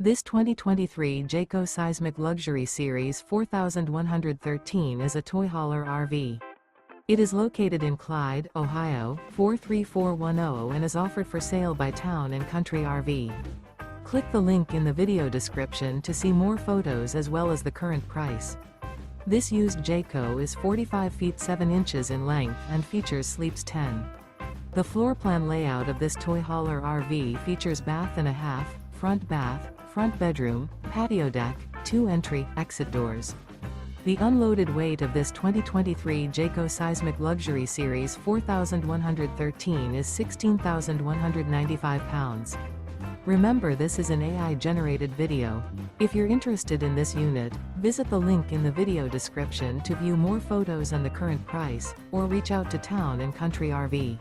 This 2023 Jayco Seismic Luxury Series 4113 is a toy hauler RV. It is located in Clyde, Ohio, 43410 and is offered for sale by Town & Country RV. Click the link in the video description to see more photos as well as the current price. This used Jayco is 45 feet 7 inches in length and features sleeps 10. The floor plan layout of this toy hauler RV features bath and a half, front bath, front bedroom, patio deck, 2 entry/exit doors. The unloaded weight of this 2023 Jayco Seismic Luxury Series 4113 is 16,195 pounds. Remember, this is an AI-generated video. If you're interested in this unit, visit the link in the video description to view more photos and the current price, or reach out to Town & Country RV.